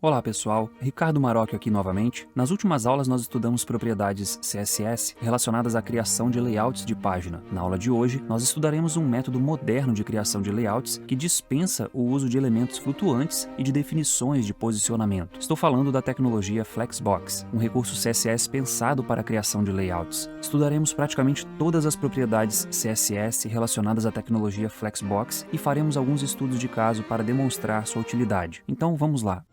Olá pessoal, Ricardo Marocchio aqui novamente. Nas últimas aulas nós estudamos propriedades CSS relacionadas à criação de layouts de página. Na aula de hoje nós estudaremos um método moderno de criação de layouts que dispensa o uso de elementos flutuantes e de definições de posicionamento. Estou falando da tecnologia Flexbox, um recurso CSS pensado para a criação de layouts. Estudaremos praticamente todas as propriedades CSS relacionadas à tecnologia Flexbox e faremos alguns estudos de caso para demonstrar sua utilidade. Então vamos lá.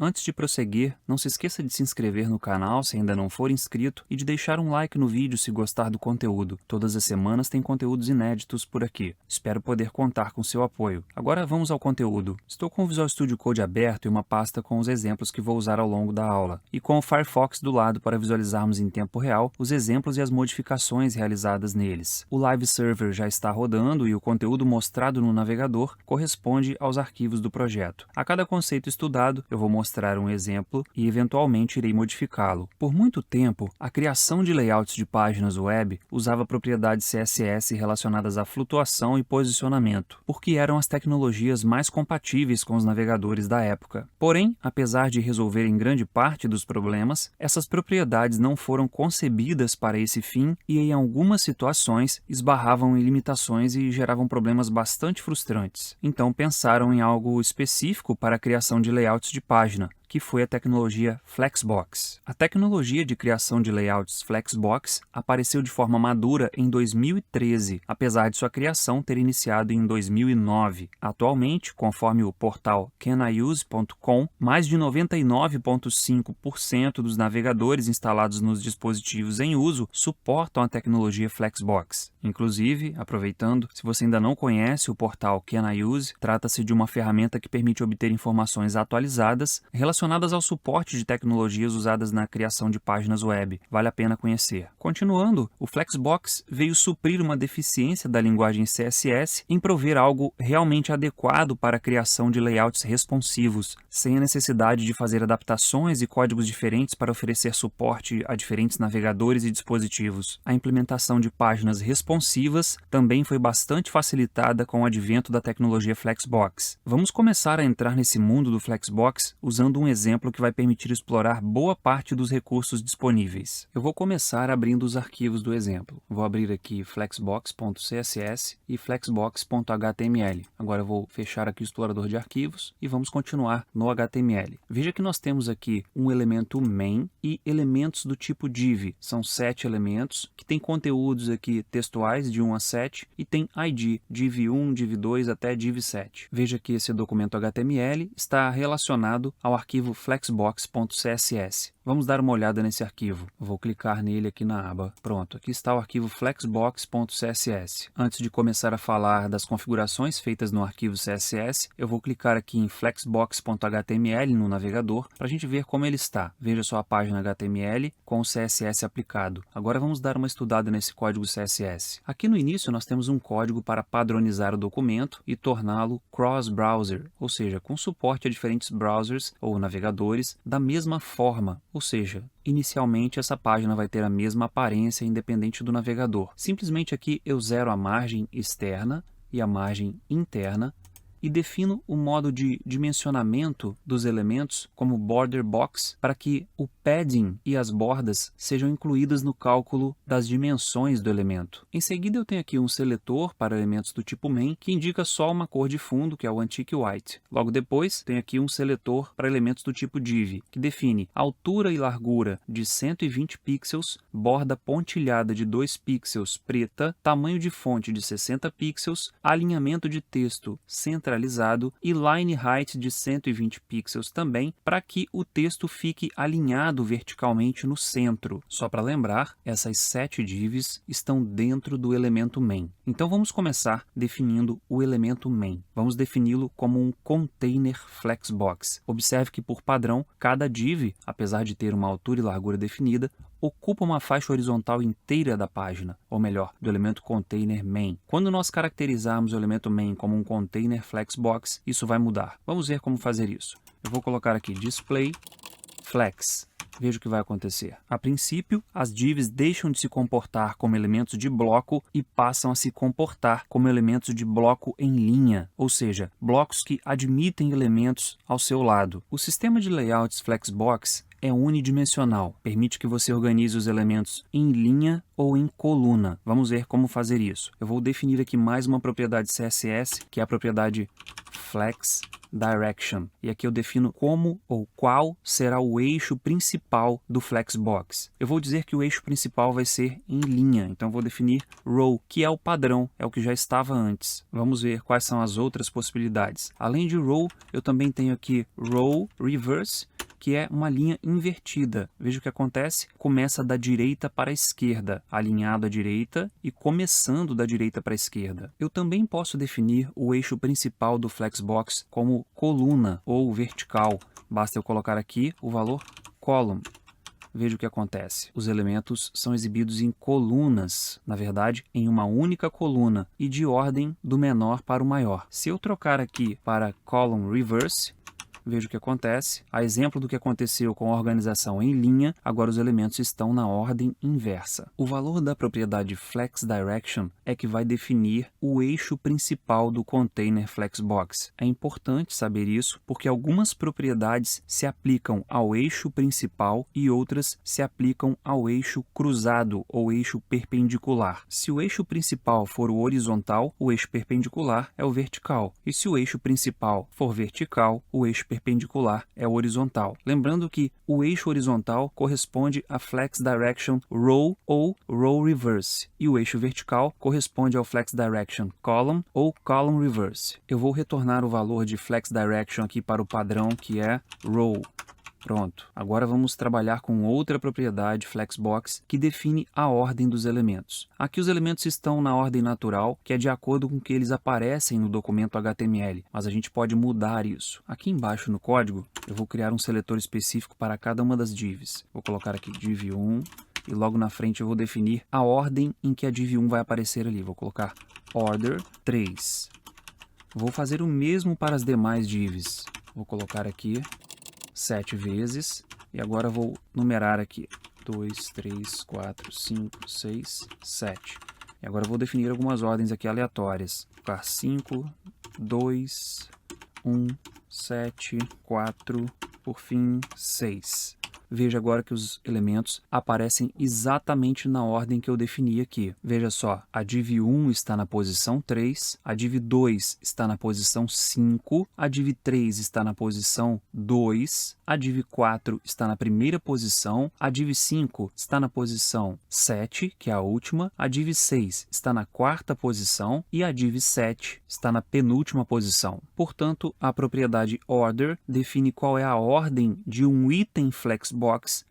Antes de prosseguir, não se esqueça de se inscrever no canal se ainda não for inscrito e de deixar um like no vídeo se gostar do conteúdo. Todas as semanas tem conteúdos inéditos por aqui. Espero poder contar com seu apoio. Agora vamos ao conteúdo. Estou com o Visual Studio Code aberto e uma pasta com os exemplos que vou usar ao longo da aula, e com o Firefox do lado para visualizarmos em tempo real os exemplos e as modificações realizadas neles. O Live Server já está rodando e o conteúdo mostrado no navegador corresponde aos arquivos do projeto. A cada conceito estudado, eu vou mostrar um exemplo e eventualmente irei modificá-lo. Por muito tempo, a criação de layouts de páginas web usava propriedades CSS relacionadas à flutuação e posicionamento, porque eram as tecnologias mais compatíveis com os navegadores da época. Porém, apesar de resolverem grande parte dos problemas, essas propriedades não foram concebidas para esse fim e, em algumas situações, esbarravam em limitações e geravam problemas bastante frustrantes. Então pensaram em algo específico para a criação de layouts de página, que foi a tecnologia Flexbox. A tecnologia de criação de layouts Flexbox apareceu de forma madura em 2013, apesar de sua criação ter iniciado em 2009. Atualmente, conforme o portal caniuse.com, mais de 99,5% dos navegadores instalados nos dispositivos em uso suportam a tecnologia Flexbox. Inclusive, aproveitando, se você ainda não conhece o portal Caniuse, trata-se de uma ferramenta que permite obter informações atualizadas relacionadas ao suporte de tecnologias usadas na criação de páginas web. Vale a pena conhecer. Continuando, o Flexbox veio suprir uma deficiência da linguagem CSS em prover algo realmente adequado para a criação de layouts responsivos, sem a necessidade de fazer adaptações e códigos diferentes para oferecer suporte a diferentes navegadores e dispositivos. A implementação de páginas responsivas também foi bastante facilitada com o advento da tecnologia Flexbox. Vamos começar a entrar nesse mundo do Flexbox usando um exemplo que vai permitir explorar boa parte dos recursos disponíveis. Eu vou começar abrindo os arquivos do exemplo. Vou abrir aqui flexbox.css e flexbox.html. Agora eu vou fechar aqui o explorador de arquivos e vamos continuar no HTML. Veja que nós temos aqui um elemento main e elementos do tipo div. São 7 elementos que têm conteúdos aqui textuais de 1 a 7 e tem ID, div1, div2 até div7. Veja que esse documento HTML está relacionado ao arquivo flexbox.css. Vamos dar uma olhada nesse arquivo. Vou clicar nele aqui na aba. Pronto, aqui está o arquivo flexbox.css. Antes de começar a falar das configurações feitas no arquivo CSS, eu vou clicar aqui em flexbox.html no navegador para a gente ver como ele está. Veja só a página HTML com o CSS aplicado. Agora vamos dar uma estudada nesse código CSS. Aqui no início nós temos um código para padronizar o documento e torná-lo cross-browser, ou seja, com suporte a diferentes browsers ou navegadores da mesma forma. Ou seja, inicialmente essa página vai ter a mesma aparência independente do navegador. Simplesmente aqui eu zero a margem externa e a margem interna e defino o modo de dimensionamento dos elementos como border box para que o padding e as bordas sejam incluídas no cálculo das dimensões do elemento. Em seguida eu tenho aqui um seletor para elementos do tipo main que indica só uma cor de fundo, que é o antique white. Logo depois tenho aqui um seletor para elementos do tipo div, que define altura e largura de 120 pixels, borda pontilhada de 2 pixels preta, tamanho de fonte de 60 pixels, alinhamento de texto centralizado e line height de 120 pixels também, para que o texto fique alinhado verticalmente no centro. Só para lembrar, essas 7 divs estão dentro do elemento main. Então vamos começar definindo o elemento main. Vamos defini-lo como um container flexbox. Observe que, por padrão, cada div, apesar de ter uma altura e largura definida, ocupa uma faixa horizontal inteira da página, ou melhor, do elemento container main. Quando nós caracterizarmos o elemento main como um container flexbox, isso vai mudar. Vamos ver como fazer isso. Eu vou colocar aqui display flex veja o que vai acontecer. A princípio, as divs deixam de se comportar como elementos de bloco e passam a se comportar como elementos de bloco em linha, ou seja, blocos que admitem elementos ao seu lado. O sistema de layouts Flexbox é unidimensional, permite que você organize os elementos em linha ou em coluna. Vamos ver como fazer isso. Eu vou definir aqui mais uma propriedade CSS, que é a propriedade Flex Direction. E aqui eu defino como ou qual será o eixo principal do Flexbox. Eu vou dizer que o eixo principal vai ser em linha, então eu vou definir row, que é o padrão, é o que já estava antes. Vamos ver quais são as outras possibilidades. Além de row, eu também tenho aqui row reverse, que é uma linha invertida. Veja o que acontece, começa da direita para a esquerda, alinhado à direita e começando da direita para a esquerda. Eu também posso definir o eixo principal do Flexbox como coluna ou vertical. Basta eu colocar aqui o valor column. Veja o que acontece. Os elementos são exibidos em colunas, na verdade, em uma única coluna e de ordem do menor para o maior. Se eu trocar aqui para column reverse, veja o que acontece. A exemplo do que aconteceu com a organização em linha, agora os elementos estão na ordem inversa. O valor da propriedade Flex Direction é que vai definir o eixo principal do container Flexbox. É importante saber isso porque algumas propriedades se aplicam ao eixo principal e outras se aplicam ao eixo cruzado ou eixo perpendicular. Se o eixo principal for o horizontal, o eixo perpendicular é o vertical. E se o eixo principal for vertical, o eixo perpendicular é o horizontal. Lembrando que o eixo horizontal corresponde a Flex Direction Row ou Row Reverse e o eixo vertical corresponde ao Flex Direction Column ou Column Reverse. Eu vou retornar o valor de Flex Direction aqui para o padrão que é Row. Pronto. Agora vamos trabalhar com outra propriedade Flexbox que define a ordem dos elementos. Aqui os elementos estão na ordem natural, que é de acordo com que eles aparecem no documento HTML, mas a gente pode mudar isso. Aqui embaixo no código, eu vou criar um seletor específico para cada uma das divs. Vou colocar aqui div 1 e logo na frente eu vou definir a ordem em que a div 1 vai aparecer ali. Vou colocar order 3. Vou fazer o mesmo para as demais divs. Vou colocar aqui 7 vezes, e agora vou numerar aqui 2, 3, 4, 5, 6, 7. E agora vou definir algumas ordens aqui aleatórias. Vou colocar 5, 2, 1, 7, 4, por fim 6. Veja agora que os elementos aparecem exatamente na ordem que eu defini aqui. Veja só, a div 1 está na posição 3, a div 2 está na posição 5, a div 3 está na posição 2, a div 4 está na primeira posição, a div 5 está na posição 7, que é a última, a div 6 está na quarta posição e a div 7 está na penúltima posição. Portanto, a propriedade order define qual é a ordem de um item Flexbox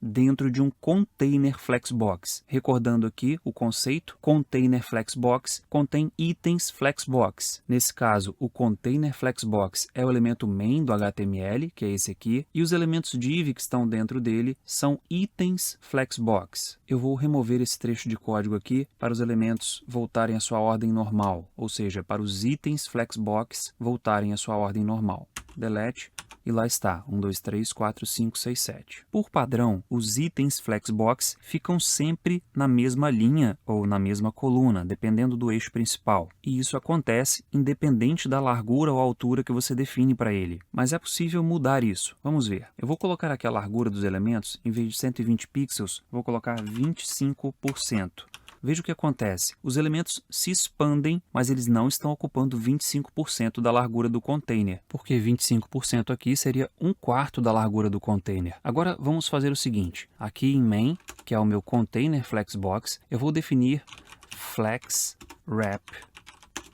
dentro de um container Flexbox. Recordando aqui o conceito, container Flexbox contém itens Flexbox. Nesse caso, o container Flexbox é o elemento main do HTML, que é esse aqui, e os elementos div que estão dentro dele são itens Flexbox. Eu vou remover esse trecho de código aqui para os elementos voltarem à sua ordem normal, ou seja, para os itens Flexbox voltarem à sua ordem normal. Delete. E lá está, 1, 2, 3, 4, 5, 6, 7. Por padrão, os itens Flexbox ficam sempre na mesma linha ou na mesma coluna, dependendo do eixo principal. E isso acontece independente da largura ou altura que você define para ele. Mas é possível mudar isso. Vamos ver. Eu vou colocar aqui a largura dos elementos, em vez de 120 pixels, vou colocar 25%. Veja o que acontece. Os elementos se expandem, mas eles não estão ocupando 25% da largura do container, porque 25% aqui seria 1/4 da largura do container. Agora vamos fazer o seguinte. Aqui em main, que é o meu container Flexbox, eu vou definir flex wrap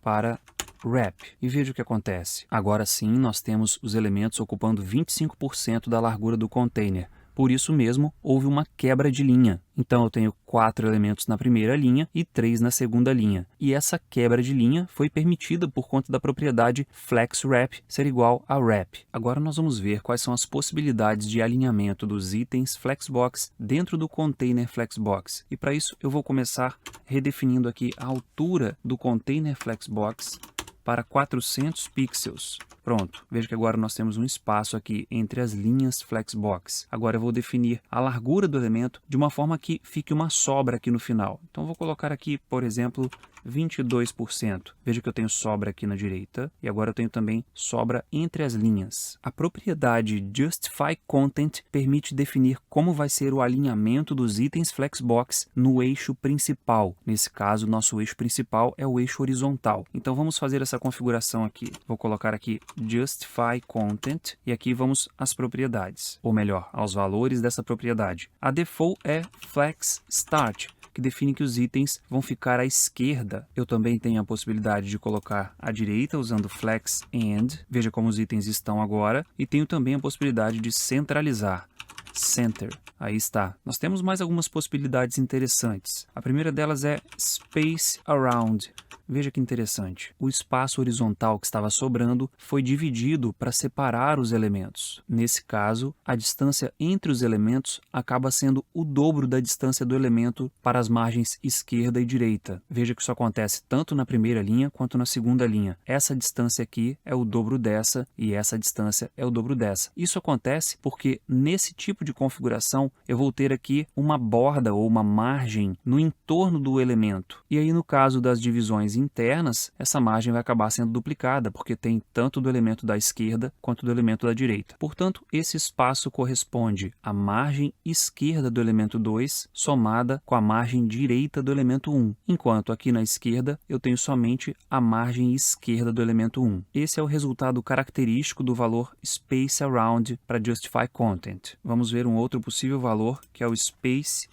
para wrap. E veja o que acontece. Agora sim, nós temos os elementos ocupando 25% da largura do container. Por isso mesmo, houve uma quebra de linha. Então eu tenho 4 elementos na primeira linha e 3 na segunda linha. E essa quebra de linha foi permitida por conta da propriedade FlexWrap ser igual a wrap. Agora nós vamos ver quais são as possibilidades de alinhamento dos itens Flexbox dentro do container Flexbox. E para isso eu vou começar redefinindo aqui a altura do container Flexbox para 400 pixels. Pronto, veja que agora nós temos um espaço aqui entre as linhas Flexbox. Agora eu vou definir a largura do elemento de uma forma que fique uma sobra aqui no final. Então vou colocar aqui, por exemplo, 22%. Veja que eu tenho sobra aqui na direita e agora eu tenho também sobra entre as linhas. A propriedade Justify Content permite definir como vai ser o alinhamento dos itens Flexbox no eixo principal. Nesse caso, nosso eixo principal é o eixo horizontal. Então vamos fazer essa configuração aqui. Vou colocar aqui Justify Content e aqui vamos às propriedades, ou melhor, aos valores dessa propriedade. A default é Flex Start, que define que os itens vão ficar à esquerda. Eu também tenho a possibilidade de colocar à direita usando Flex End. Veja como os itens estão agora. E tenho também a possibilidade de centralizar. Center. Aí está. Nós temos mais algumas possibilidades interessantes. A primeira delas é Space Around. Veja que interessante. O espaço horizontal que estava sobrando foi dividido para separar os elementos. Nesse caso, a distância entre os elementos acaba sendo o dobro da distância do elemento para as margens esquerda e direita. Veja que isso acontece tanto na primeira linha quanto na segunda linha. Essa distância aqui é o dobro dessa e essa distância é o dobro dessa. Isso acontece porque nesse tipo de configuração eu vou ter aqui uma borda ou uma margem no entorno do elemento. E aí no caso das divisões internas, essa margem vai acabar sendo duplicada, porque tem tanto do elemento da esquerda quanto do elemento da direita. Portanto, esse espaço corresponde à margem esquerda do elemento 2 somada com a margem direita do elemento 1, enquanto aqui na esquerda eu tenho somente a margem esquerda do elemento 1. Esse é o resultado característico do valor Space Around para Justify Content. Vamos ver um outro possível valor, que é o Space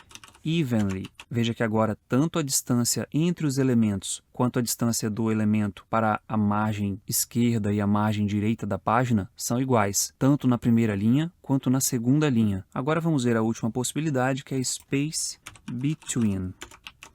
Evenly. Veja que agora tanto a distância entre os elementos quanto a distância do elemento para a margem esquerda e a margem direita da página são iguais, tanto na primeira linha quanto na segunda linha. Agora vamos ver a última possibilidade, que é Space Between.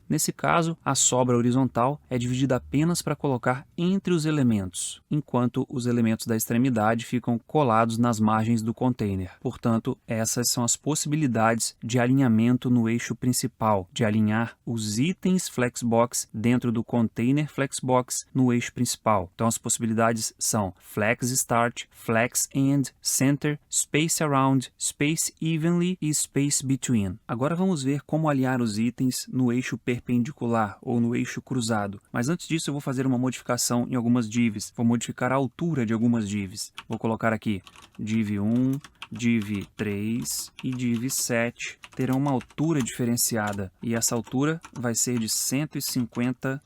Nesse caso, a sobra horizontal é dividida apenas para colocar entre os elementos, enquanto os elementos da extremidade ficam colados nas margens do container. Portanto, essas são as possibilidades de alinhamento no eixo principal, de alinhar os itens Flexbox dentro do container Flexbox no eixo principal. Então, as possibilidades são Flex Start, Flex End, Center, Space Around, Space Evenly e Space Between. Agora vamos ver como alinhar os itens no eixo perpendicular ou no eixo cruzado. Mas antes disso eu vou fazer uma modificação em algumas divs. Vou modificar a altura de algumas divs. Vou colocar aqui div 1, div 3 e div 7. Terão uma altura diferenciada e essa altura vai ser de 150,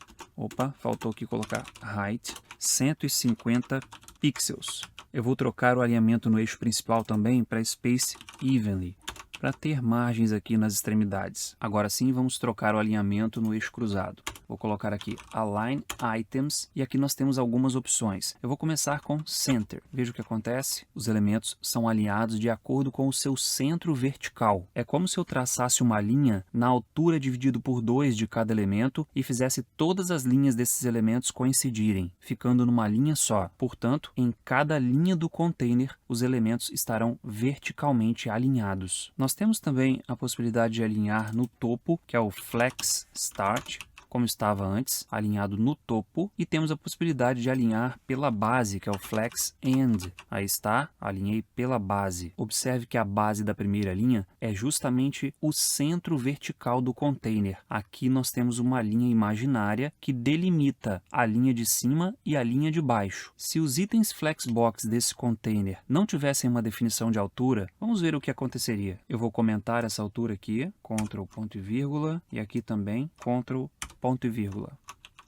faltou aqui colocar height, 150 pixels. Eu vou trocar o alinhamento no eixo principal também para Space Evenly, para ter margens aqui nas extremidades. Agora sim, vamos trocar o alinhamento no eixo cruzado. Vou colocar aqui Align Items e aqui nós temos algumas opções. Eu vou começar com Center. Veja o que acontece. Os elementos são alinhados de acordo com o seu centro vertical. É como se eu traçasse uma linha na altura dividido por 2 de cada elemento e fizesse todas as linhas desses elementos coincidirem, ficando numa linha só. Portanto, em cada linha do container, os elementos estarão verticalmente alinhados. Nós temos também a possibilidade de alinhar no topo, que é o Flex Start, como estava antes, alinhado no topo, e temos a possibilidade de alinhar pela base, que é o Flex End. Aí está, alinhei pela base. Observe que a base da primeira linha é justamente o centro vertical do container. Aqui nós temos uma linha imaginária que delimita a linha de cima e a linha de baixo. Se os itens Flexbox desse container não tivessem uma definição de altura, vamos ver o que aconteceria. Eu vou comentar essa altura aqui, Ctrl ponto e vírgula, e aqui também Ctrl ponto e vírgula.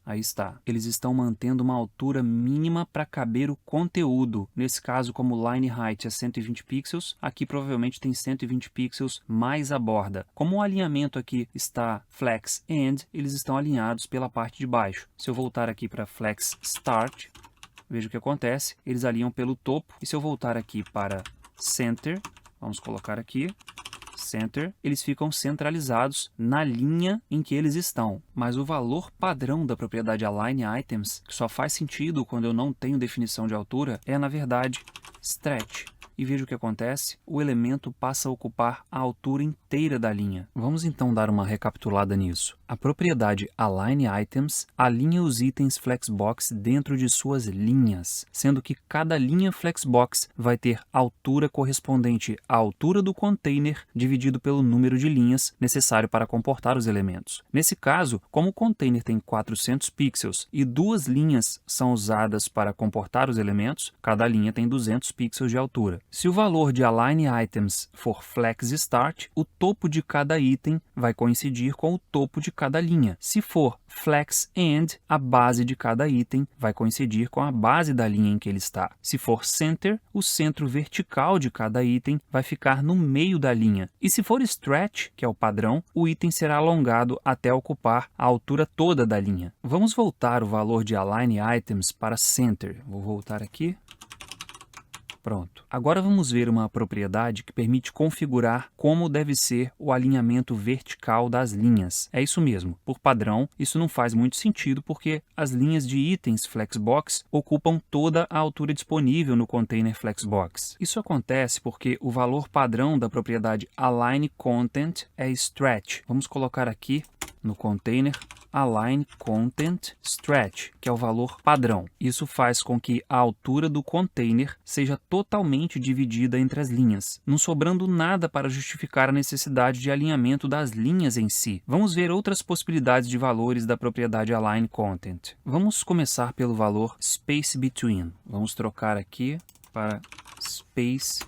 Aí está. Eles estão mantendo uma altura mínima para caber o conteúdo. Nesse caso, como o line height é 120 pixels, aqui provavelmente tem 120 pixels mais a borda. Como o alinhamento aqui está Flex End, eles estão alinhados pela parte de baixo. Se eu voltar aqui para Flex Start, veja o que acontece. Eles alinham pelo topo. E se eu voltar aqui para Center, vamos colocar aqui Center, eles ficam centralizados na linha em que eles estão. Mas o valor padrão da propriedade Align Items, que só faz sentido quando eu não tenho definição de altura, é na verdade Stretch. e veja o que acontece. O elemento passa a ocupar a altura inteira da linha. Vamos então dar uma recapitulada nisso. A propriedade Align Items alinha os itens Flexbox dentro de suas linhas, sendo que cada linha Flexbox vai ter altura correspondente à altura do container dividido pelo número de linhas necessário para comportar os elementos. Nesse caso, como o container tem 400 pixels e duas linhas são usadas para comportar os elementos, cada linha tem 200 pixels de altura. Se o valor de Align Items for Flex Start, o topo de cada item vai coincidir com o topo de cada linha. Se for Flex End, a base de cada item vai coincidir com a base da linha em que ele está. Se for Center, o centro vertical de cada item vai ficar no meio da linha. E se for Stretch, que é o padrão, o item será alongado até ocupar a altura toda da linha. Vamos voltar o valor de Align Items para Center. Vou voltar aqui. Pronto. Agora vamos ver uma propriedade que permite configurar como deve ser o alinhamento vertical das linhas. É isso mesmo. Por padrão, isso não faz muito sentido porque as linhas de itens Flexbox ocupam toda a altura disponível no container Flexbox. Isso acontece porque o valor padrão da propriedade Align Content é Stretch. Vamos colocar aqui no container Align Content Stretch, que é o valor padrão. Isso faz com que a altura do container seja totalmente dividida entre as linhas, não sobrando nada para justificar a necessidade de alinhamento das linhas em si. Vamos ver outras possibilidades de valores da propriedade Align Content. Vamos começar pelo valor Space Between. Vamos trocar aqui para Space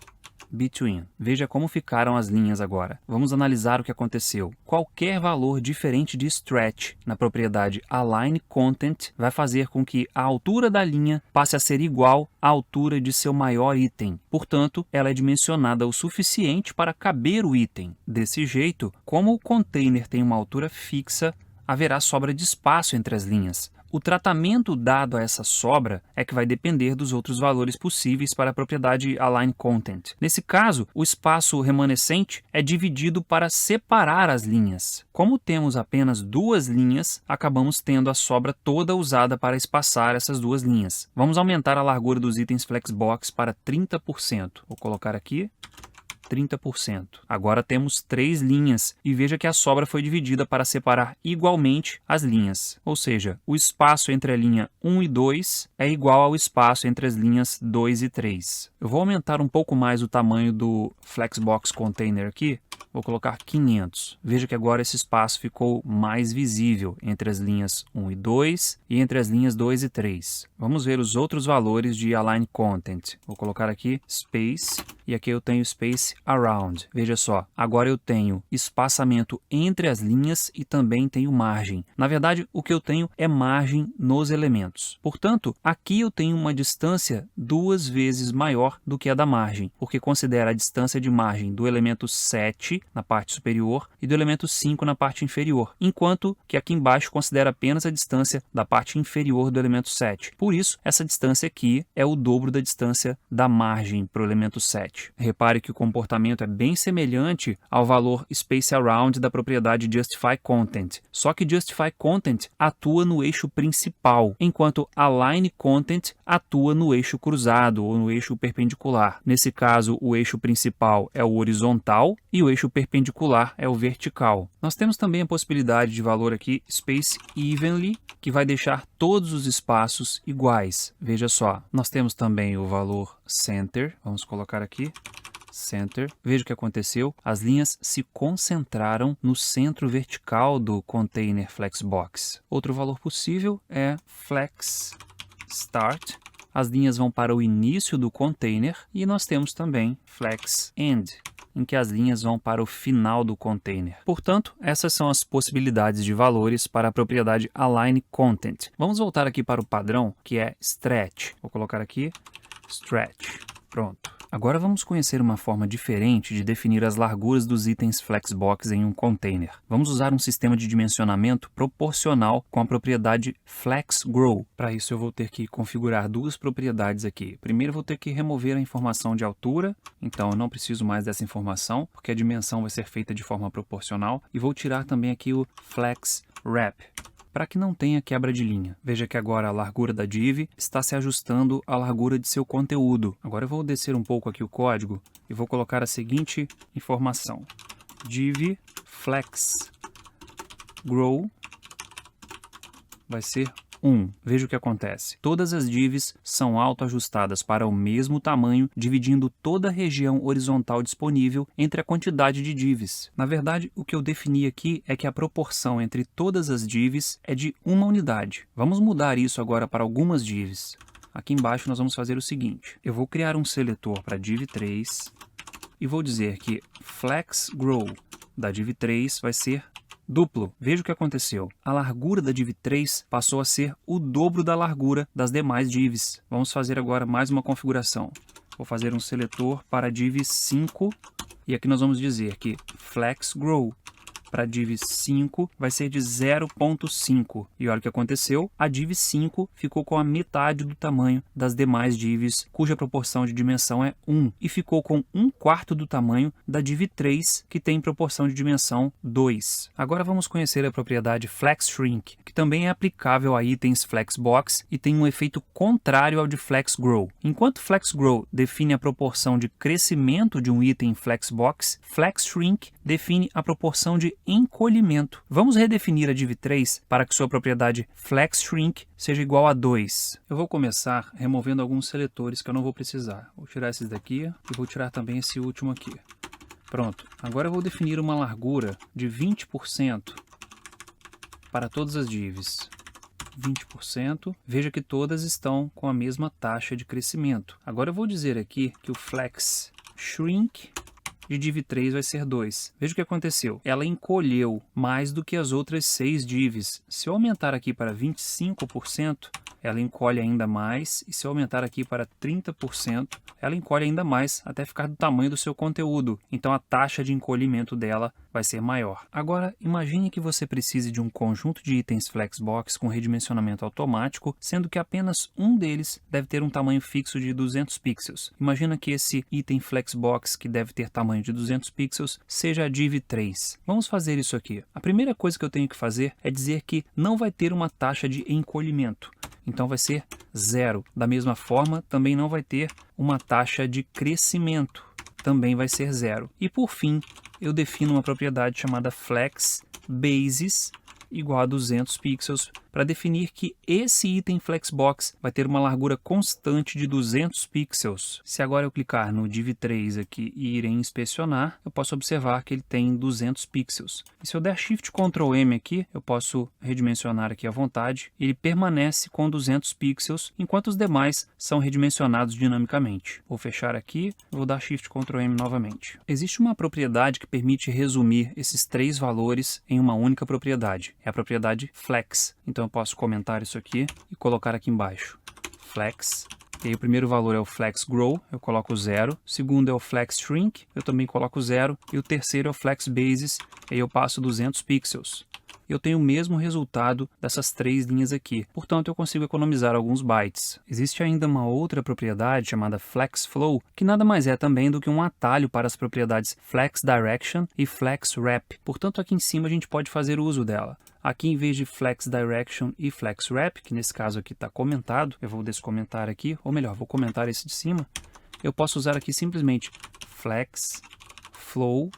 Between. Veja como ficaram as linhas agora. Vamos analisar o que aconteceu. Qualquer valor diferente de Stretch na propriedade Align Content vai fazer com que a altura da linha passe a ser igual à altura de seu maior item. Portanto, ela é dimensionada o suficiente para caber o item. Desse jeito, como o container tem uma altura fixa, haverá sobra de espaço entre as linhas. O tratamento dado a essa sobra é que vai depender dos outros valores possíveis para a propriedade Align Content. Nesse caso, o espaço remanescente é dividido para separar as linhas. Como temos apenas duas linhas, acabamos tendo a sobra toda usada para espaçar essas duas linhas. Vamos aumentar a largura dos itens Flexbox para 30%. Vou colocar aqui 30%. Agora temos 3 linhas e veja que a sobra foi dividida para separar igualmente as linhas. Ou seja, o espaço entre a linha 1 e 2 é igual ao espaço entre as linhas 2 e 3. Eu vou aumentar um pouco mais o tamanho do Flexbox Container aqui. Vou colocar 500. Veja que agora esse espaço ficou mais visível entre as linhas 1 e 2 e entre as linhas 2 e 3. Vamos ver os outros valores de Align Content. Vou colocar aqui Space e aqui eu tenho Space Around. Veja só, agora eu tenho espaçamento entre as linhas e também tenho margem. Na verdade, o que eu tenho é margem nos elementos. Portanto, aqui eu tenho uma distância 2 vezes maior do que a da margem, porque considera a distância de margem do elemento 7 na parte superior e do elemento 5 na parte inferior, enquanto que aqui embaixo considera apenas a distância da parte inferior do elemento 7. Por isso, essa distância aqui é o dobro da distância da margem para o elemento 7. Repare que o comportamento é bem semelhante ao valor Space Around da propriedade Justify Content, só que Justify Content atua no eixo principal, enquanto Align Content atua no eixo cruzado ou no eixo perpendicular. Nesse caso, o eixo principal é o horizontal e o eixo perpendicular é o vertical. Nós temos também a possibilidade de valor aqui Space Evenly, que vai deixar todos os espaços iguais. Veja só, nós temos também o valor Center, vamos colocar aqui Center. Veja o que aconteceu, as linhas se concentraram no centro vertical do container Flexbox. Outro valor possível é Flex Start. As linhas vão para o início do container e nós temos também Flex End, em que as linhas vão para o final do container. Portanto, essas são as possibilidades de valores para a propriedade Align Content. Vamos voltar aqui para o padrão, que é Stretch. Vou colocar aqui Stretch. Pronto. Agora vamos conhecer uma forma diferente de definir as larguras dos itens Flexbox em um container. Vamos usar um sistema de dimensionamento proporcional com a propriedade FlexGrow. Para isso eu vou ter que configurar duas propriedades aqui. Primeiro eu vou ter que remover a informação de altura, então eu não preciso mais dessa informação, porque a dimensão vai ser feita de forma proporcional. E vou tirar também aqui o FlexWrap. para que não tenha quebra de linha. Veja que agora a largura da div está se ajustando à largura de seu conteúdo. Agora eu vou descer um pouco aqui o código e vou colocar a seguinte informação. Div flex grow vai ser 1. Veja o que acontece. Todas as divs são autoajustadas para o mesmo tamanho, dividindo toda a região horizontal disponível entre a quantidade de divs. Na verdade, o que eu defini aqui é que a proporção entre todas as divs é de uma unidade. Vamos mudar isso agora para algumas divs. Aqui embaixo nós vamos fazer o seguinte. Eu vou criar um seletor para div 3 e vou dizer que flex grow da div 3 vai ser duplo. Veja o que aconteceu. A largura da div 3 passou a ser o dobro da largura das demais divs. Vamos fazer agora mais uma configuração. Vou fazer um seletor para a div 5 e aqui nós vamos dizer que flex grow para a div 5 vai ser de 0.5. E olha o que aconteceu, a div 5 ficou com a metade do tamanho das demais divs, cuja proporção de dimensão é 1, e ficou com 1/4 do tamanho da div 3, que tem proporção de dimensão 2. Agora vamos conhecer a propriedade FlexShrink, que também é aplicável a itens Flexbox e tem um efeito contrário ao de FlexGrow. Enquanto FlexGrow define a proporção de crescimento de um item Flexbox, FlexShrink define a proporção de encolhimento. Vamos redefinir a div 3 para que sua propriedade FlexShrink seja igual a 2. Eu vou começar removendo alguns seletores que eu não vou precisar. Vou tirar esses daqui e vou tirar também esse último aqui. Pronto. Agora eu vou definir uma largura de 20% para todas as divs. 20%. Veja que todas estão com a mesma taxa de crescimento. Agora eu vou dizer aqui que o FlexShrink de div 3 vai ser 2. Veja o que aconteceu. Ela encolheu mais do que as outras 6 divs. Se eu aumentar aqui para 25%, ela encolhe ainda mais. E se eu aumentar aqui para 30%, ela encolhe ainda mais até ficar do tamanho do seu conteúdo. Então a taxa de encolhimento dela vai ser maior. Agora, imagine que você precise de um conjunto de itens Flexbox com redimensionamento automático, sendo que apenas um deles deve ter um tamanho fixo de 200 pixels. Imagina que esse item Flexbox, que deve ter tamanho de 200 pixels, seja a div 3. Vamos fazer isso aqui. A primeira coisa que eu tenho que fazer é dizer que não vai ter uma taxa de encolhimento. Então vai ser 0. Da mesma forma, também não vai ter uma taxa de crescimento. Também vai ser 0. E por fim, eu defino uma propriedade chamada FlexBasis igual a 200 pixels para definir que esse item Flexbox vai ter uma largura constante de 200 pixels. Se agora eu clicar no div 3 aqui e ir em inspecionar, eu posso observar que ele tem 200 pixels. E se eu der Shift Ctrl M aqui, eu posso redimensionar aqui à vontade. Ele permanece com 200 pixels, enquanto os demais são redimensionados dinamicamente. Vou fechar aqui, vou dar Shift Ctrl M novamente. Existe uma propriedade que permite resumir esses 3 valores em uma única propriedade. É a propriedade Flex. Então eu posso comentar isso aqui e colocar aqui embaixo. Flex. E aí o primeiro valor é o FlexGrow, eu coloco 0. O segundo é o FlexShrink, eu também coloco 0. E o terceiro é o FlexBasis, e aí eu passo 200 pixels. Eu tenho o mesmo resultado dessas 3 linhas aqui. Portanto, eu consigo economizar alguns bytes. Existe ainda uma outra propriedade chamada FlexFlow, que nada mais é também do que um atalho para as propriedades FlexDirection e FlexWrap. Portanto, aqui em cima a gente pode fazer uso dela. Aqui, em vez de FlexDirection e FlexWrap, que nesse caso aqui está comentado, eu vou descomentar aqui, ou melhor, vou comentar esse de cima, eu posso usar aqui simplesmente FlexFlow,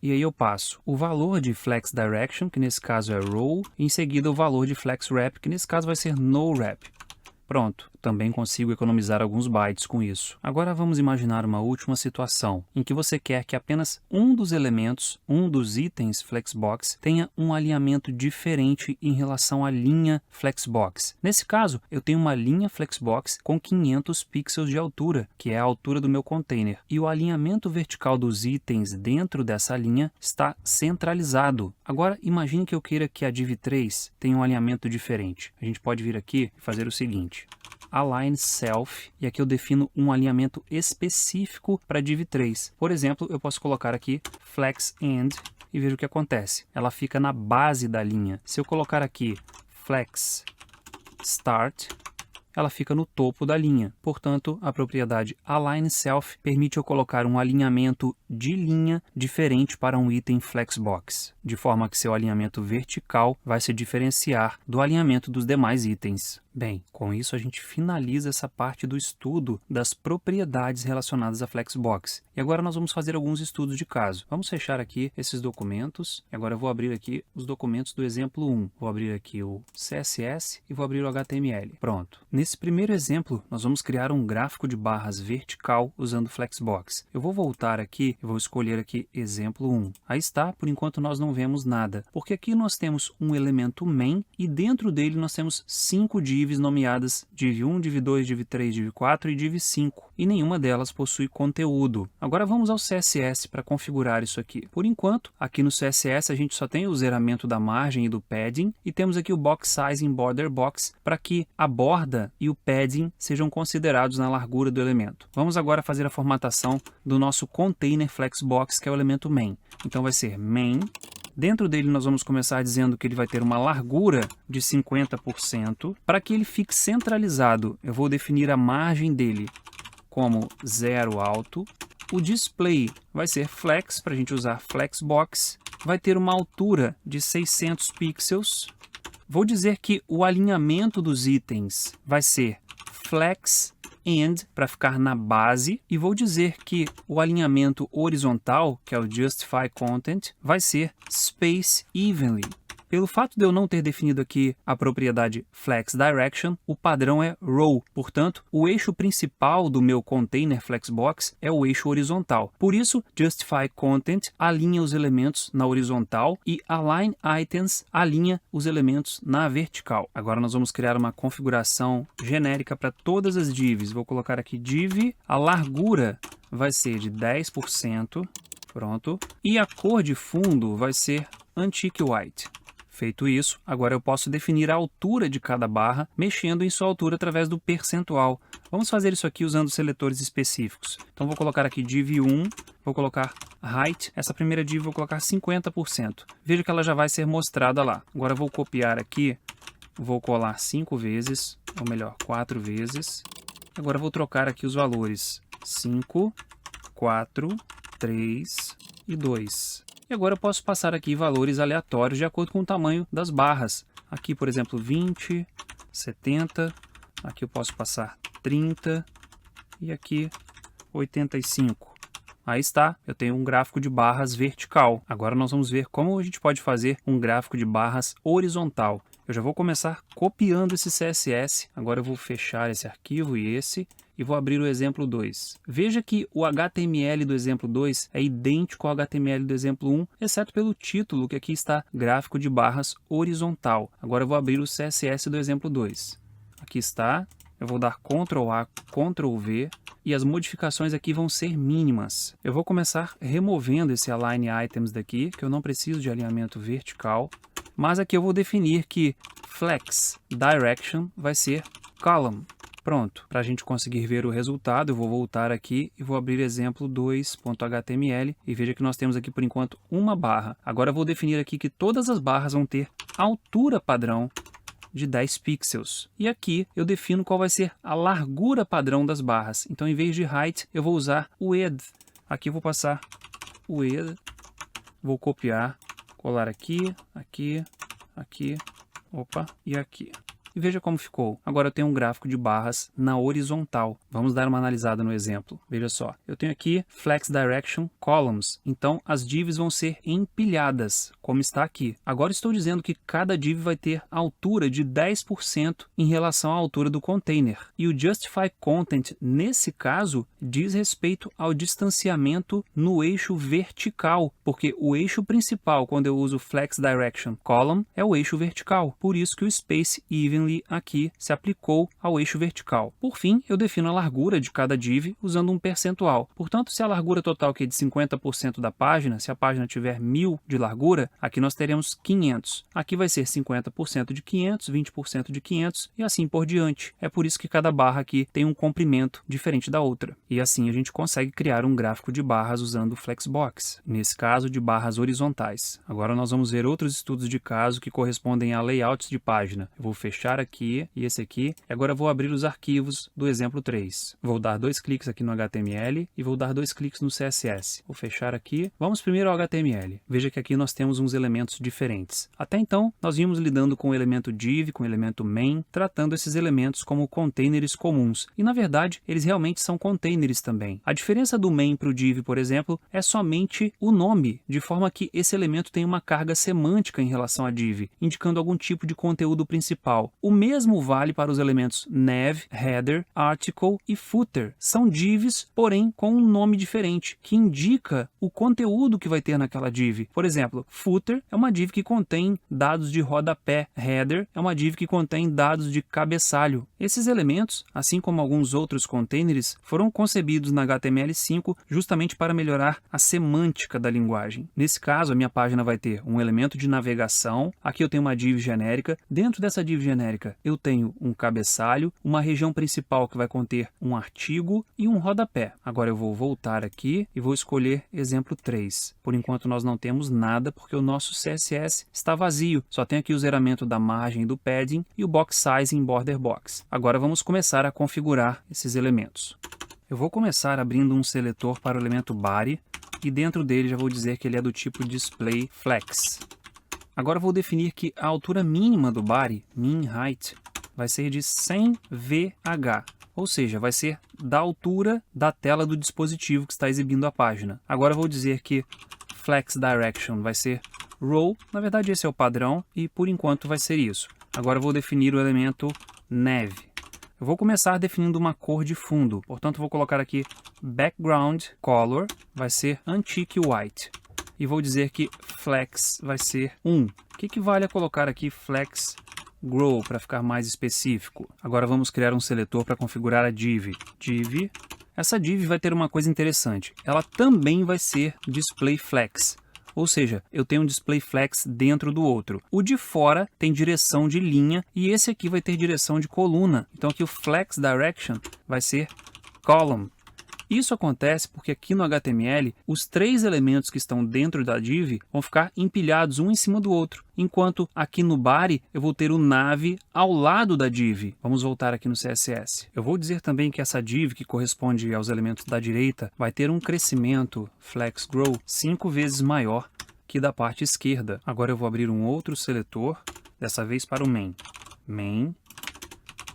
e aí eu passo o valor de FlexDirection, que nesse caso é Row, e em seguida o valor de FlexWrap, que nesse caso vai ser NoWrap. Pronto, também consigo economizar alguns bytes com isso. Agora vamos imaginar uma última situação, em que você quer que apenas um dos elementos, um dos itens Flexbox, tenha um alinhamento diferente em relação à linha Flexbox. Nesse caso, eu tenho uma linha Flexbox com 500 pixels de altura, que é a altura do meu container. E o alinhamento vertical dos itens dentro dessa linha está centralizado. Agora, imagine que eu queira que a div 3 tenha um alinhamento diferente. A gente pode vir aqui e fazer o seguinte. Align Self, e aqui eu defino um alinhamento específico para a div 3. Por exemplo, eu posso colocar aqui Flex End e veja o que acontece. Ela fica na base da linha. Se eu colocar aqui Flex Start, ela fica no topo da linha. Portanto, a propriedade Align Self permite eu colocar um alinhamento de linha diferente para um item Flexbox, de forma que seu alinhamento vertical vai se diferenciar do alinhamento dos demais itens. Bem, com isso a gente finaliza essa parte do estudo das propriedades relacionadas à Flexbox. E agora nós vamos fazer alguns estudos de caso. Vamos fechar aqui esses documentos. E agora eu vou abrir aqui os documentos do exemplo 1. Vou abrir aqui o CSS e vou abrir o HTML. Pronto. Nesse primeiro exemplo, nós vamos criar um gráfico de barras vertical usando Flexbox. Eu vou voltar aqui e vou escolher aqui exemplo 1. Aí está, por enquanto nós não vemos nada, porque aqui nós temos um elemento main e dentro dele nós temos 5 divs nomeadas div1, div2, div3, div4 e div5, e nenhuma delas possui conteúdo. Agora vamos ao CSS para configurar isso aqui. Por enquanto, aqui no CSS a gente só tem o zeramento da margem e do padding, e temos aqui o box size em border box para que a borda e o padding sejam considerados na largura do elemento. Vamos agora fazer a formatação do nosso container Flexbox, que é o elemento main. Então vai ser main. Dentro dele nós vamos começar dizendo que ele vai ter uma largura de 50%. Para que ele fique centralizado, eu vou definir a margem dele como 0 alto. O display vai ser flex, para a gente usar Flexbox. Vai ter uma altura de 600 pixels. Vou dizer que o alinhamento dos itens vai ser flex end, para ficar na base, e vou dizer que o alinhamento horizontal, que é o justify content, vai ser space evenly. Pelo fato de eu não ter definido aqui a propriedade Flex Direction, o padrão é Row. Portanto, o eixo principal do meu container Flexbox é o eixo horizontal. Por isso, Justify Content alinha os elementos na horizontal e Align Items alinha os elementos na vertical. Agora nós vamos criar uma configuração genérica para todas as divs. Vou colocar aqui div, a largura vai ser de 10%, pronto, e a cor de fundo vai ser Antique White. Feito isso, agora eu posso definir a altura de cada barra, mexendo em sua altura através do percentual. Vamos fazer isso aqui usando seletores específicos. Então vou colocar aqui div1, vou colocar height, essa primeira div vou colocar 50%. Veja que ela já vai ser mostrada lá. Agora eu vou copiar aqui, vou colar 5 vezes, ou melhor, 4 vezes. Agora eu vou trocar aqui os valores 5, 4, 3 e 2. E agora eu posso passar aqui valores aleatórios de acordo com o tamanho das barras. Aqui, por exemplo, 20, 70, aqui eu posso passar 30 e aqui 85. Aí está, eu tenho um gráfico de barras vertical. Agora nós vamos ver como a gente pode fazer um gráfico de barras horizontal. Eu já vou começar copiando esse CSS. Agora eu vou fechar esse arquivo e vou abrir o exemplo 2. Veja que o HTML do exemplo 2 é idêntico ao HTML do exemplo 1, exceto pelo título, que aqui está gráfico de barras horizontal. Agora eu vou abrir o CSS do exemplo 2. Aqui está, eu vou dar Ctrl A, Ctrl V, e as modificações aqui vão ser mínimas. Eu vou começar removendo esse Align Items daqui, que eu não preciso de alinhamento vertical, mas aqui eu vou definir que Flex Direction vai ser Column. Pronto, para a gente conseguir ver o resultado, eu vou voltar aqui e vou abrir exemplo 2.html e veja que nós temos aqui por enquanto uma barra. Agora eu vou definir aqui que todas as barras vão ter altura padrão de 10 pixels. E aqui eu defino qual vai ser a largura padrão das barras. Então, em vez de height, eu vou usar width. Aqui eu vou passar width, vou copiar, colar aqui, aqui, aqui, opa, e aqui. E veja como ficou. Agora eu tenho um gráfico de barras na horizontal. Vamos dar uma analisada no exemplo. Veja só, eu tenho aqui Flex Direction Columns. Então as divs vão ser empilhadas, como está aqui. Agora estou dizendo que cada div vai ter altura de 10% em relação à altura do container. E o Justify Content, nesse caso, diz respeito ao distanciamento no eixo vertical, porque o eixo principal, quando eu uso Flex Direction Column, é o eixo vertical. Por isso que o Space Evenly aqui se aplicou ao eixo vertical. Por fim, eu defino a largura de cada div usando um percentual. Portanto, se a largura total aqui é de 50% da página, se a página tiver 1000 de largura, aqui nós teremos 500. Aqui vai ser 50% de 500, 20% de 500 e assim por diante. É por isso que cada barra aqui tem um comprimento diferente da outra. E assim a gente consegue criar um gráfico de barras usando o Flexbox, nesse caso de barras horizontais. Agora nós vamos ver outros estudos de caso que correspondem a layouts de página. Eu vou fechar fechar aqui e esse aqui. E agora eu vou abrir os arquivos do exemplo 3. Vou dar 2 cliques aqui no HTML e vou dar 2 cliques no CSS. Vou fechar aqui. Vamos primeiro ao HTML. Veja que aqui nós temos uns elementos diferentes. Até então, nós vimos lidando com o elemento div, com o elemento main, tratando esses elementos como containers comuns. E na verdade, eles realmente são containers também. A diferença do main para o div, por exemplo, é somente o nome, de forma que esse elemento tem uma carga semântica em relação a div, indicando algum tipo de conteúdo principal. O mesmo vale para os elementos nav, header, article e footer. São divs, porém com um nome diferente, que indica o conteúdo que vai ter naquela div. Por exemplo, footer é uma div que contém dados de rodapé, header é uma div que contém dados de cabeçalho. Esses elementos, assim como alguns outros containers, foram concebidos na HTML5 justamente para melhorar a semântica da linguagem. Nesse caso, a minha página vai ter um elemento de navegação, aqui eu tenho uma div genérica, dentro dessa div genérica eu tenho um cabeçalho, uma região principal que vai conter um artigo e um rodapé. Agora eu vou voltar aqui e vou escolher exemplo 3. Por enquanto nós não temos nada porque o nosso CSS está vazio, só tem aqui o zeramento da margem do padding e o box size em border box. Agora vamos começar a configurar esses elementos. Eu vou começar abrindo um seletor para o elemento body e dentro dele já vou dizer que ele é do tipo display flex. Agora vou definir que a altura mínima do body, min height, vai ser de 100 VH, ou seja, vai ser da altura da tela do dispositivo que está exibindo a página. Agora vou dizer que flex direction vai ser row, na verdade esse é o padrão e por enquanto vai ser isso. Agora vou definir o elemento nav. Eu vou começar definindo uma cor de fundo, portanto vou colocar aqui background color, vai ser antique white. E vou dizer que flex vai ser 1. O que equivale a colocar aqui flex grow para ficar mais específico? Agora vamos criar um seletor para configurar a div. Div. Essa div vai ter uma coisa interessante. Ela também vai ser display flex. Ou seja, eu tenho um display flex dentro do outro. O de fora tem direção de linha e esse aqui vai ter direção de coluna. Então aqui o flex direction vai ser column. Isso acontece porque aqui no HTML, os 3 elementos que estão dentro da div vão ficar empilhados um em cima do outro, enquanto aqui no body eu vou ter o nav ao lado da div. Vamos voltar aqui no CSS. Eu vou dizer também que essa div, que corresponde aos elementos da direita, vai ter um crescimento flex grow 5 vezes maior que da parte esquerda. Agora eu vou abrir um outro seletor, dessa vez para o main. Main,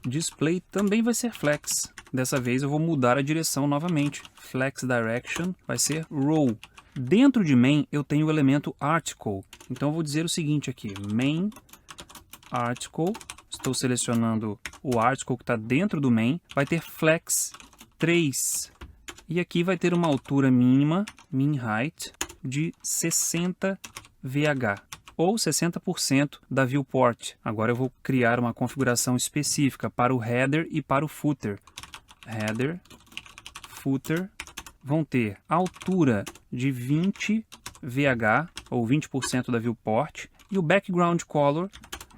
display também vai ser flex. Dessa vez eu vou mudar a direção novamente. Flex direction vai ser row. Dentro de main eu tenho o elemento article. Então eu vou dizer o seguinte aqui, main article. Estou selecionando o article que está dentro do main. Vai ter flex 3. E aqui vai ter uma altura mínima, min height, de 60 VH. Ou 60% da viewport. Agora eu vou criar uma configuração específica para o header e para o footer. Header, footer vão ter altura de 20 VH, ou 20% da viewport, e o background color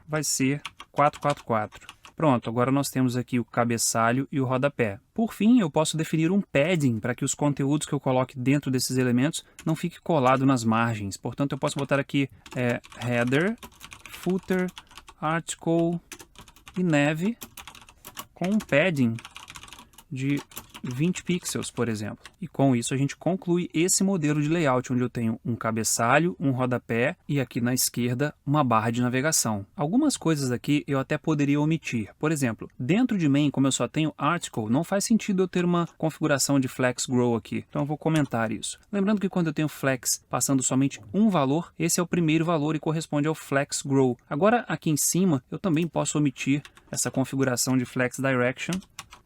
vai ser 444. Pronto, agora nós temos aqui o cabeçalho e o rodapé. Por fim, eu posso definir um padding para que os conteúdos que eu coloque dentro desses elementos não fique colado nas margens. Portanto, eu posso botar aqui header, footer, article e nav com um padding de 20 pixels, por exemplo. E com isso a gente conclui esse modelo de layout, onde eu tenho um cabeçalho, um rodapé e aqui na esquerda uma barra de navegação. Algumas coisas aqui eu até poderia omitir. Por exemplo, dentro de main, como eu só tenho article, não faz sentido eu ter uma configuração de flex grow aqui. Então eu vou comentar isso. Lembrando que quando eu tenho flex passando somente um valor, esse é o primeiro valor e corresponde ao flex grow. Agora aqui em cima eu também posso omitir essa configuração de flex direction.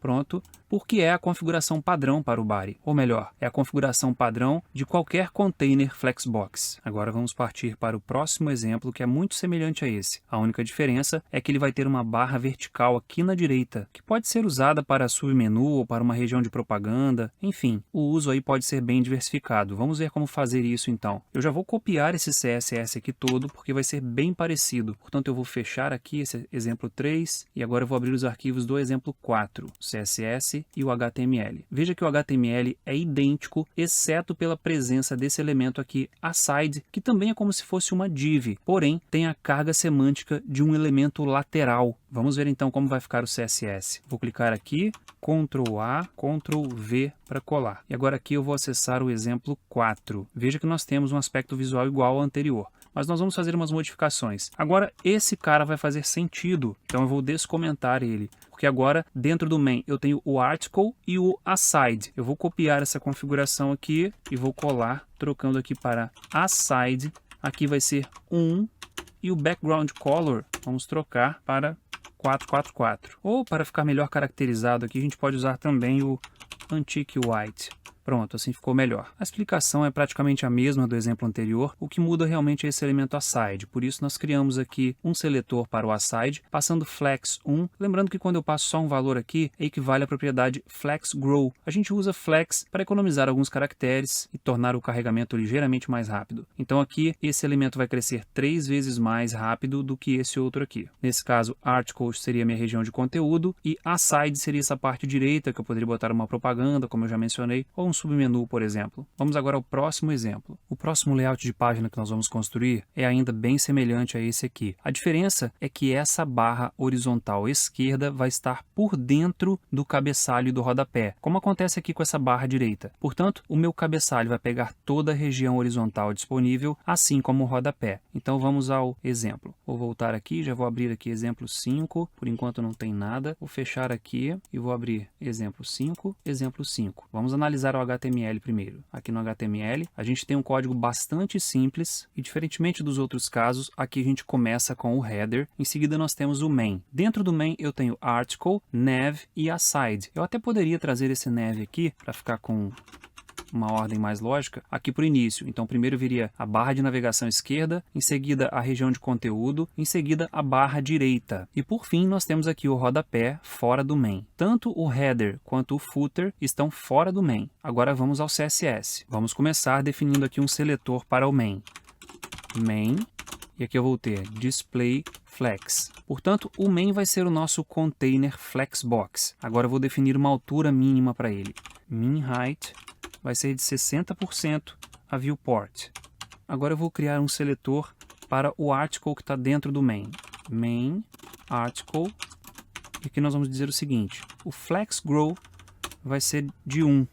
Pronto, porque é a configuração padrão para o body, ou melhor, é a configuração padrão de qualquer container Flexbox. Agora vamos partir para o próximo exemplo, que é muito semelhante a esse. A única diferença é que ele vai ter uma barra vertical aqui na direita, que pode ser usada para submenu ou para uma região de propaganda, enfim, o uso aí pode ser bem diversificado. Vamos ver como fazer isso então. Eu já vou copiar esse CSS aqui todo, porque vai ser bem parecido. Portanto, eu vou fechar aqui esse exemplo 3 e agora eu vou abrir os arquivos do exemplo 4, CSS e o HTML. Veja que o HTML é idêntico, exceto pela presença desse elemento aqui, aside, que também é como se fosse uma div, porém tem a carga semântica de um elemento lateral. Vamos ver então como vai ficar o CSS. Vou clicar aqui, Ctrl A, Ctrl V para colar. E agora aqui eu vou acessar o exemplo 4. Veja que nós temos um aspecto visual igual ao anterior, mas nós vamos fazer umas modificações. Agora esse cara vai fazer sentido, então eu vou descomentar ele, porque agora dentro do main eu tenho o article e o aside. Eu vou copiar essa configuração aqui e vou colar, trocando aqui para aside. Aqui vai ser 1 e o background color vamos trocar para 444. Ou para ficar melhor caracterizado aqui a gente pode usar também o Antique White. Pronto, assim ficou melhor. A explicação é praticamente a mesma do exemplo anterior, o que muda realmente é esse elemento aside. Por isso nós criamos aqui um seletor para o aside, passando flex 1. Lembrando que quando eu passo só um valor aqui, equivale à propriedade flex grow. A gente usa flex para economizar alguns caracteres e tornar o carregamento ligeiramente mais rápido. Então aqui, esse elemento vai crescer 3 vezes mais rápido do que esse outro aqui. Nesse caso, article seria minha região de conteúdo e aside seria essa parte direita, que eu poderia botar uma propaganda, como eu já mencionei, ou um submenu, por exemplo. Vamos agora ao próximo exemplo. O próximo layout de página que nós vamos construir é ainda bem semelhante a esse aqui. A diferença é que essa barra horizontal esquerda vai estar por dentro do cabeçalho do rodapé, como acontece aqui com essa barra direita. Portanto, o meu cabeçalho vai pegar toda a região horizontal disponível, assim como o rodapé. Então vamos ao exemplo. Vou voltar aqui, já vou abrir aqui exemplo 5, por enquanto não tem nada. Vou fechar aqui e vou abrir exemplo 5, exemplo 5. Vamos analisar o HTML primeiro. Aqui no HTML, a gente tem um código bastante simples e, diferentemente dos outros casos, aqui a gente começa com o header, em seguida nós temos o main. Dentro do main eu tenho article, nav e aside. Eu até poderia trazer esse nav aqui para ficar com uma ordem mais lógica, aqui para o início. Então primeiro viria a barra de navegação esquerda, em seguida a região de conteúdo, em seguida a barra direita. E por fim nós temos aqui o rodapé fora do main. Tanto o header quanto o footer estão fora do main. Agora vamos ao CSS. Vamos começar definindo aqui um seletor para o main. Main, e aqui eu vou ter display flex. Portanto, o main vai ser o nosso container flexbox. Agora eu vou definir uma altura mínima para ele. Min height vai ser de 60% a viewport. Agora eu vou criar um seletor para o article que está dentro do main. Main, article, e aqui nós vamos dizer o seguinte, o flex grow vai ser de 1,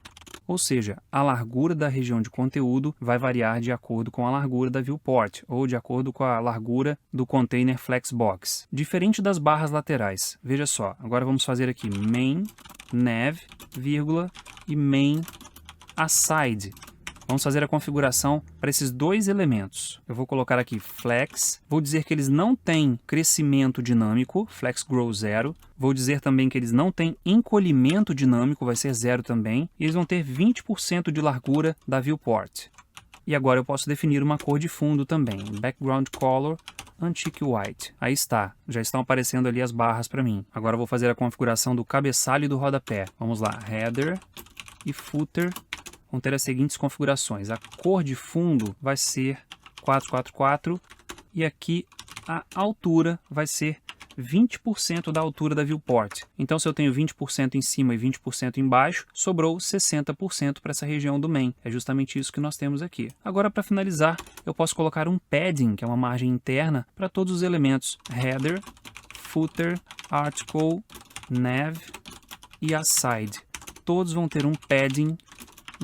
ou seja, a largura da região de conteúdo vai variar de acordo com a largura da viewport, ou de acordo com a largura do container flexbox. Diferente das barras laterais. Veja só, agora vamos fazer aqui main, nav, vírgula, e main, aside. Vamos fazer a configuração para esses dois elementos. Eu vou colocar aqui flex, vou dizer que eles não têm crescimento dinâmico, flex grow 0. Vou dizer também que eles não têm encolhimento dinâmico, vai ser 0 também. E eles vão ter 20% de largura da viewport. E agora eu posso definir uma cor de fundo também, background color, Antique White. Aí está, já estão aparecendo ali as barras para mim. Agora eu vou fazer a configuração do cabeçalho e do rodapé. Vamos lá, header e footer vão ter as seguintes configurações. A cor de fundo vai ser 444 e aqui a altura vai ser 20% da altura da viewport. Então, se eu tenho 20% em cima e 20% embaixo, sobrou 60% para essa região do main. É justamente isso que nós temos aqui. Agora, para finalizar, eu posso colocar um padding, que é uma margem interna, para todos os elementos header, footer, article, nav e aside. Todos vão ter um padding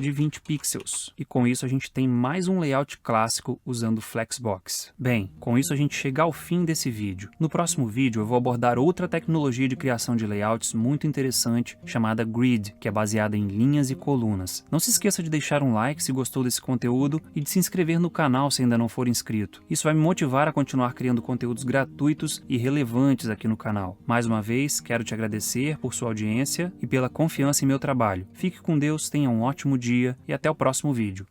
de 20 pixels. E com isso a gente tem mais um layout clássico usando Flexbox. Bem, com isso a gente chega ao fim desse vídeo. No próximo vídeo eu vou abordar outra tecnologia de criação de layouts muito interessante chamada Grid, que é baseada em linhas e colunas. Não se esqueça de deixar um like se gostou desse conteúdo e de se inscrever no canal se ainda não for inscrito. Isso vai me motivar a continuar criando conteúdos gratuitos e relevantes aqui no canal. Mais uma vez, quero te agradecer por sua audiência e pela confiança em meu trabalho. Fique com Deus, tenha um ótimo dia e até o próximo vídeo.